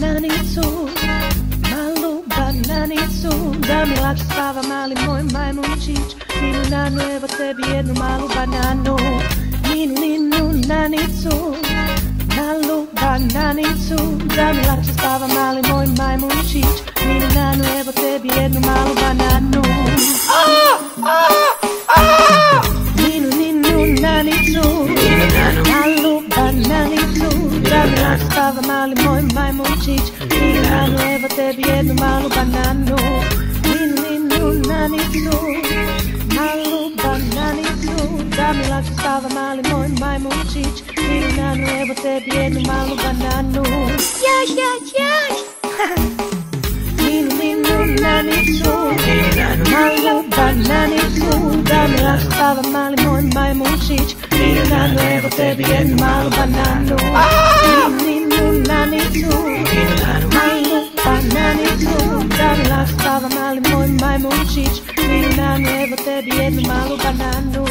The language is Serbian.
Nanicu, malu bananicu, da mi lakše spava mali moj majmunčić. Ninu nanu, evo tebi jednu malu bananu. Ninu nanicu, malu bananicu, da mi lakše spava mali moj majmunčić. Ninu nanu, evo tebi jednu malu bananu. Ninu nanicu, malu bananicu, da mi lakše spava mali moj majmunčić. Ninu nanu, evo tebi jednu malu bananu. Ninu nanicu, malu bananicu, da mi lakše spava mali moj majmunčić. Ninu nanu, evo tebi jednu malu bananu. Jaj. Ninu nanicu, malu bananicu, da mi lakše spava mali moj majmunčić. Ninu nanu, evo tebi jednu malu bananu. Ninu nanicu, malu bananicu, da mi lakše spava mali moj majmunčić. Ninu nanu, evo tebi jednu malu bananu.